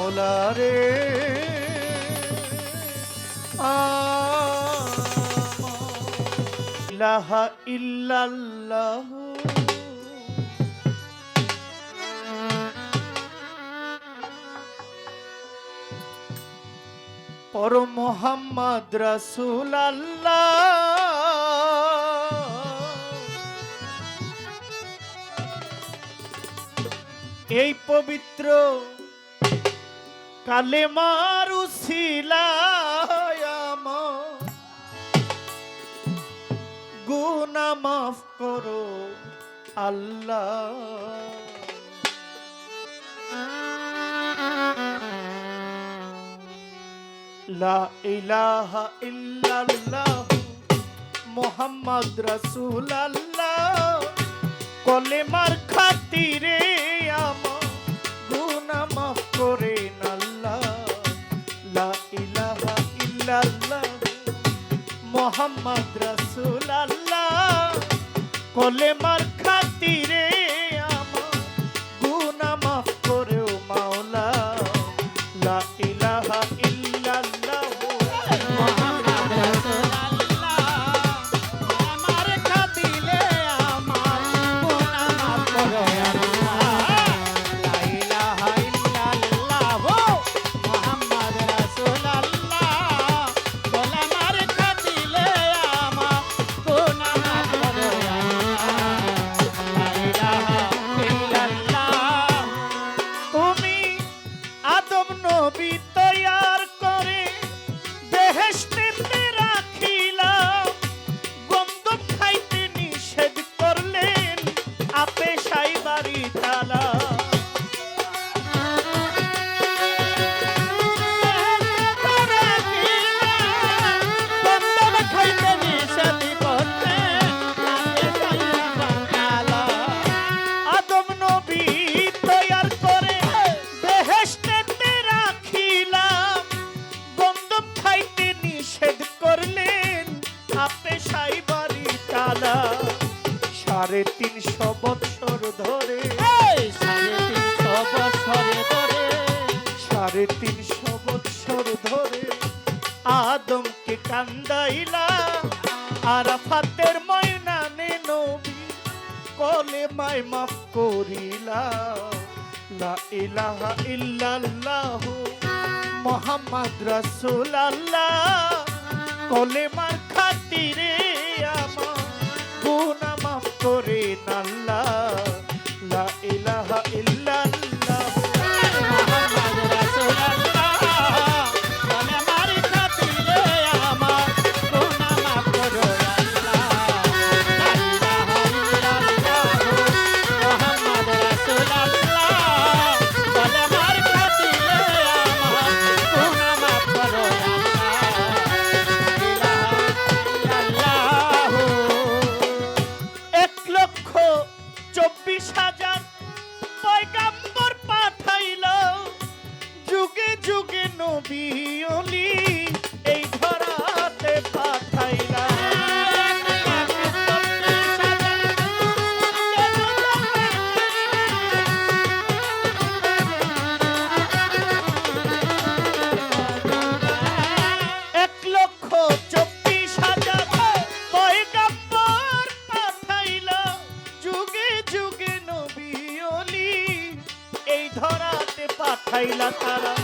মাওলা রে ইলাহা ইল্লাল্লাহ পর মোহাম্মদ রাসূল এই পবিত্র কালেমার উসিলায় আমার গুনাহ মাফ করো আল্লাহ। লা ইলাহা ইল্লাল্লাহ মুহাম্মদ রাসূলুল্লাহ কলেমার খাতিরে আমার গুনাহ মাফ করেন আল্লাহ। লা ইলাহা ইল্লাল্লাহ মুহাম্মদ রাসূলুল্লাহ কলেমার খাতিরে আমার গুনাহ মাফ করো মাওলা। লা ইলাহা ইল্লাল্লাহ মুহাম্মদ রাসূলুল্লাহ আমার খাতিরে আমার গুনাহ মাফ করো আল্লাহ। লা ইলাহা ইল্লাল্লাহ মুহাম্মদ রাসূলুল্লাহ কলেমার খাতিরে আমার গুনাহ মাফ করো আল্লাহ। তুমি আদম নবী তৈয়ার করে বেহেশতেতে রাখিলাম, গন্ধ খাইতে নিষেধ করলেন আপে সাইবারি তালা। সাড়ে ৩০০ বছর ধরে সাড়ে ৩০০ বছর ধরে আদমকে কান্দাইলা আরাফাতের ময়দানে নবী কলেমায় মাফ করিলা। লা ইলাহা ইল্লাল্লাহ মুহাম্মদ রাসূলুল্লাহ কলেমার খাতিরে আমার গুনাহ মাফ করেন আল্লাহ। লা ইলাহা ইল্লাল্লাহ মুহাম্মদ রাসূলুল্লাহ কলেমার খাতিরে আমার গুনাহ মাফ করো আল্লাহ। লা ইলাহা ইল্লাল্লাহ মুহাম্মদ রাসূলুল্লাহ কলেমার খাতিরে আমার গুনাহ মাফ করো নবী ওলি এই ধরাতে পাঠাইলা। এক লক্ষ ২৪,০০০ পয়গাম্বর পাঠাইলা, যুগে যুগে নবী ওলি এই ধরাতে পাঠাইলা। তারা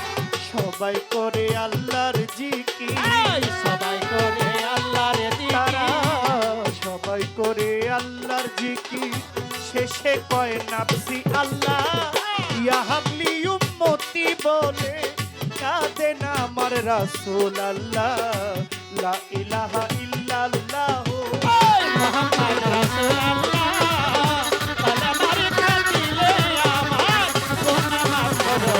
সবাই করে আল্লাহর জিকির, সবাই করে আল্লাহর জিকির, সবাই করে আল্লাহর জিকির। শেষে কয় নাফসি আল্লাহ ইয়া হাবলি উম্মতি বলে কাঁদেন আমার রাসূল আল্লাহ। লা ইলাহা ইল্লাল্লাহ মুহাম্মদ রাসূলুল্লাহ কলেমার খাতিরে আমার গুনাহ মাফ করো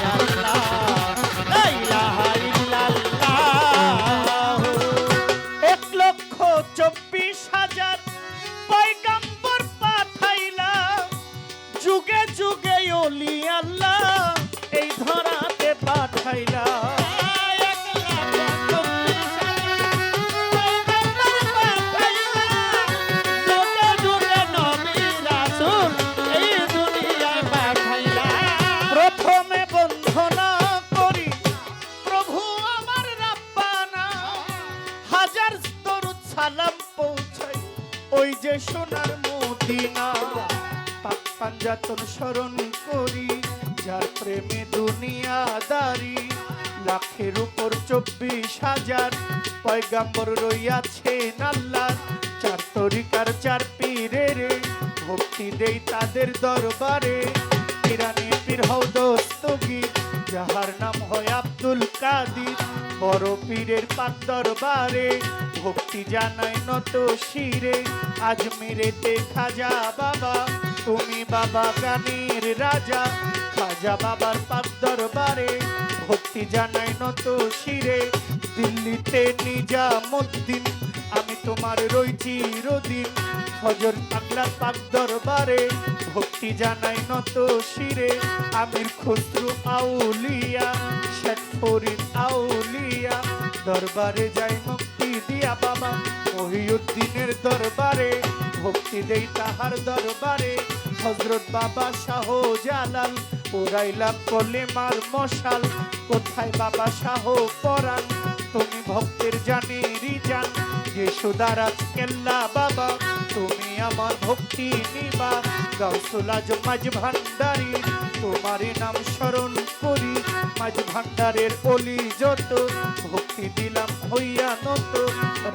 আল্লাহ। এক লক্ষ ২৪,০০০ পয়গাম্বর যে সোনার মদিনা পাক পাঞ্জাতন স্মরণ করি যার প্রেমে দুনিয়াদারি লাখের উপর 24,000 পয়গাম্বর রইয়াছেন আল্লাহ চার তরিকার চার পীরের ভক্তি দেই তাদের দরবারে ইরানি পীর হও দস্তগীর যাহার নাম হয় আব্দুল কাদির বড় পীরের পাক দরবারে ভক্তি জানাই নত শিরে আজমিরেতে খাজা বাবা তুমি বাবা গানের রাজা খাজা বাবার পাক দরবারে ভক্তি জানাই নত শিরে দিল্লিতে নিজামুদ্দিন আমি তোমার রই চিরদিন হজর পাগলার পাক দরবারে ভক্তি জানাই নত শিরে আমির খুসরু আউলিয়া শেখ ফরিদ আউলিয়া দরবারে যাই মুক্তি দিয়া বাবা মহিউদ্দিনের দরবারে ভক্তি দেই তাহার দরবারে হযরত বাবা শাহ জালাল ওরাইলা কলেমার মশাল কোথায় বাবা শাহ পরাণ তুমি ভক্তের জানেরই জান যশোদারাজ কেল্লা বাবা তুমি আমার ভক্তি নিবা গাউসুল আজম মাঝ ভান্ডারী তোমার নাম স্মরণ করি মাঝ ভান্ডারের অলি যত ভক্তি দিলাম হইয়া নত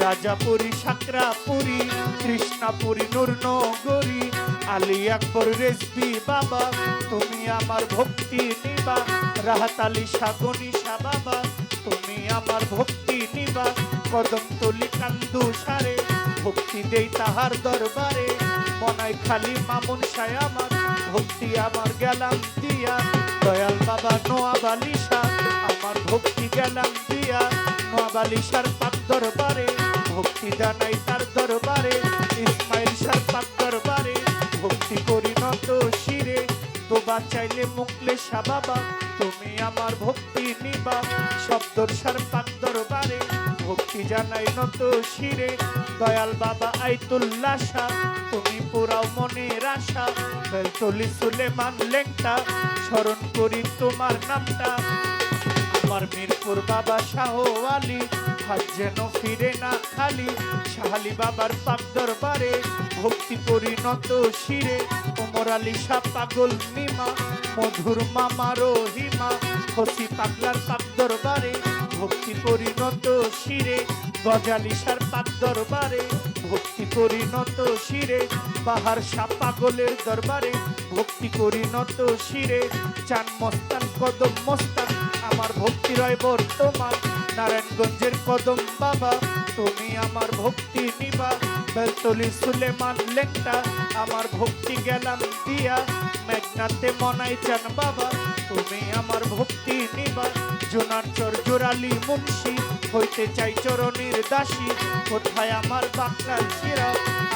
রাজাপুরী সাকরাপুরী কৃষ্ণাপুরী নূরনগরী আলী আকবর রেজবি বাবা তুমি আমার ভক্তি নিবা রাহাত আলী শাহ গনিশা বাবা তুমি আমার ভক্তি নিবা কদম তলি কান্দু সারে ভক্তি দেই তাহার দরবারে মনাই খালি মামুন শাহ আমার ভক্তি আমার গেলাম দিয়া দয়াল বাবা নোয়াব আলী শাহ আমার ভক্তি গেলাম দিয়া নোয়াব আলী শাহর পাক দরবারে ভক্তি জানাই তার দরবারে ইসমাইল শাহর পাক দরবারে ভক্তি করি নত শিরে তোবা চাইলে মুকলে শাহ বাবা তুমি আমার ভক্তি নিবা শব্দর শাহর পাক দরবারে ভক্তি জানাই নত শিরে দয়াল বাবা আইতুল্লাহ শাহ তুমি পুরাও মনের আশা বেলতলি সুলেমান লেংটা স্মরণ করি তোমার নামটা আমার মিরপুর বাবা শাহ আলী হাত যেন ফিরে না খালি শাহালি বাবার পাক দরবারে ভক্তি করি নত শিরে ওমর আলী শাহ পাগল মিমা মধুর মামা রহিমা হসি পাগলার পাক দরবারে ভক্তি করি নত শিরে গজালি শাহর পাক দরবারে ভক্তি করি নত শিরে বাহার শাহ পাগলের দরবারে ভক্তি করি নত শিরে চান মস্তান কদম মস্তান আমার ভক্তি রয় বর্তমান নারায়ণগঞ্জের কদম বাবা তুমি আমার ভক্তি নিবা বেলতলি সুলেমান লেংটা আমার ভক্তি গেলাম দিয়া মেঘনাতে মনাই চান বাবা তুমি আমার ভক্তি নিবা জোনার চর জোরালি মুন্সি হইতে চাই চরণের দাসী কোথায় আমার বাংলার শিরা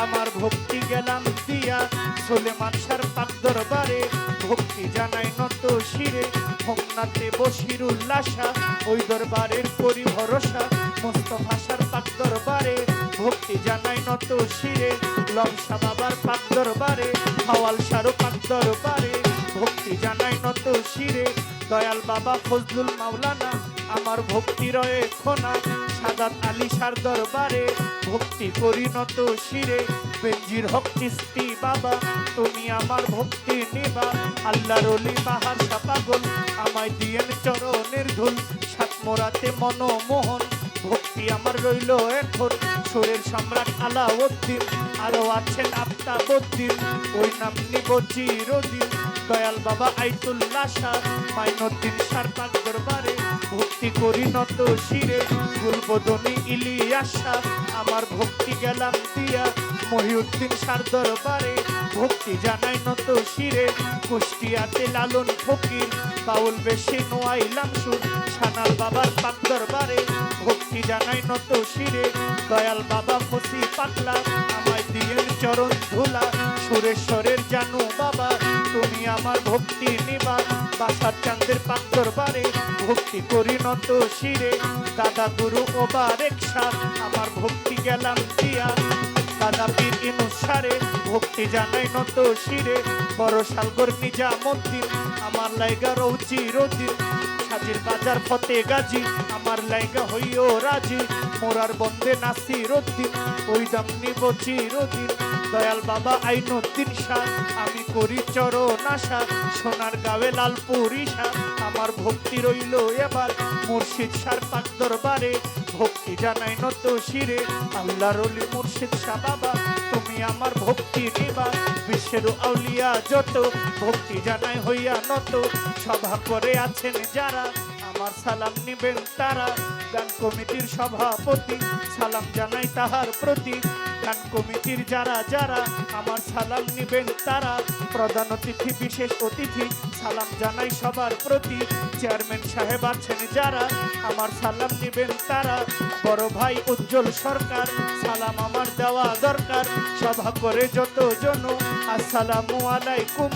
আমার ভক্তি গেলাম দিয়া সুলেমান শাহর পাক দরবারে ভক্তি জানাই নত শিরে হোমনাতে বশিরুল্লাহ শাহ ওই দরবারের করি ভরসা মুস্তফা শাহর পাক দরবারে ভক্তি জানাই নত শিরে লমসা বাবার পাক দরবারে হাওয়াল শাহর পাক দরবারে ভক্তি জানাই নত শিরে দয়াল বাবা ফজলুল মাওলানা আমার ভক্তি রয়ে খোনা সাদাত আলী শাহর দরবারে ভক্তি করি নত শিরে বেঞ্জির হক চিস্তি বাবা তুমি আমার ভক্তি নিবা আল্লাহর ওলি বাহার শাহ পাগল আমায় দিয়েন চরণের ধুল সাত মোরাতে মনমোহন ভক্তি আমার রইল এখন সুরের সম্রাট আলাউদ্দিন আরো আছেন আফতাবউদ্দিন ওই নাম নিব চিরদিন দয়াল বাবা আইতুল্লাহ শাহ মাইনুদ্দিন শাহর পাক দরবারে ভক্তি করি নত শিরে গুলবদনী ইলিয়াস শাহ আমার ভক্তি গেলাম দিয়া মহিউদ্দিন শাহর দরবারে ভক্তি জানাই নত শিরে কুষ্টিয়াতে লালন ফকির বাউল বেশি নোয়াইলাম সুর সানাল বাবার পাক দরবারে ভক্তি জানাই নত শিরে দয়াল বাবা ফসি পাতলা আমায় দিয়ে চরণ ধুলা সুরেশ্বরের জানু বাবা তুমি আমার ভক্তি নিবা বাসার চাঁদের পাক দরবারে ভক্তি করি নত শিরে দাদা গুরু ওবারেক শাহ আমার ভক্তি গেলাম দিয়া দাদা পীর ইনুসারে ভক্তি জানাই নত শিরে বড় শালগর নিজামুদ্দিন আমার লাইগা রৌচি রদিন সাজির বাজার ফতে গাজী আমার লাইগা হইও রাজি মোরার বন্দে নাসির উদ্দিন ওই দাম নিব চিরদিন দয়াল বাবা আইনুদ্দিন শাহ আমি করি চরণ আশা সোনার গাঁয়ে লালপুর ঈশা আমার ভক্তি রইল এবার মুর্শিদ শাহর পাক দরবারে ভক্তি জানাই নত শিরে আল্লাহর ওলি মুর্শিদ শাহ বাবা তুমি আমার ভক্তি নিবা বিশ্বের আউলিয়া যত ভক্তি জানাই হইয়া নত সভা করে আছেন যারা আমার সালাম নিবেন তারা গান কমিটির সভাপতি সালাম জানাই তাহার প্রতি গান কমিটির যারা যারা আমার সালাম নিবেন তারা প্রধান অতিথি বিশেষ অতিথি সালাম জানাই সবার প্রতি চেয়ারম্যান সাহেব আছেন যারা আমার সালাম নিবেন তারা বড় ভাই উজ্জ্বল সরকার সালাম আমার দেওয়া দরকার সভা করে যত জন আসসালামু আলাইকুম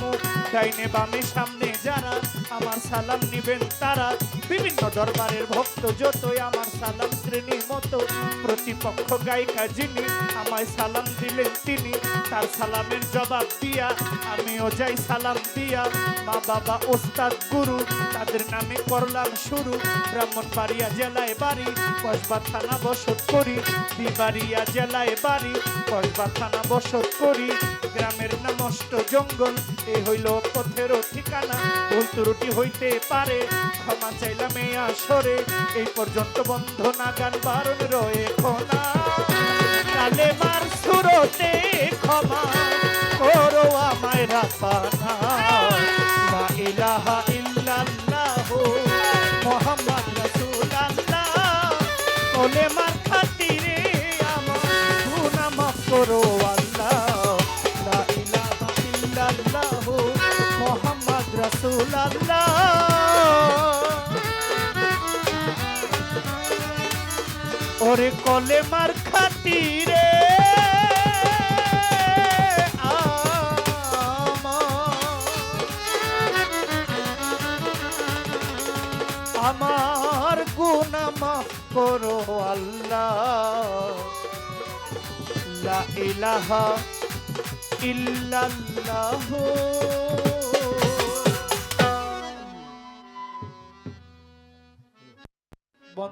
ডাইনে বামে সামনে যারা আমার সালাম নিবেন তারা বিভিন্ন দরবারের ভক্ত যতই আমার সালাম শ্রেণী মতো প্রতিপক্ষ গায়িকা যিনি আমায় সালাম দিলেন তিনি তার সালামের জবাব দিয়া আমিও যাই সালাম দিয়া মা বাবা ওস্তাদ গুরু তাদের নামে করলাম শুরু ব্রাহ্মণবাড়িয়া জেলায় বাড়ি কসবা থানা বসত করি বিবাড়িয়া জেলায় বাড়ি কসবা থানা বসত করি গ্রামের নাম অষ্ট জঙ্গল এ হইল পথেরও ঠিকানা ভুল ত্রুটি হইতে পারে ক্ষমা চাইলাম এই আসরে এই পর্যন্ত বন্ধনা গান বারণ রয়ে খোনা কালে মার সুরতে ক্ষমা করো আমায় রাপানা লা ইলাহা ইল্লাল্লাহ মুহাম্মদ রাসূলুল্লাহ কোলে মার খাতিরে আমার গুনাহ মাফ করো আল্লাহ লা ইলাহা ইল্লাল্লাহ মুহাম্মদ রাসূলুল্লাহ ওরে কলে মার খাতিরে আমার গুনাহ মাফ করো আল্লাহ লা ইলাহা ইল্লাল্লাহ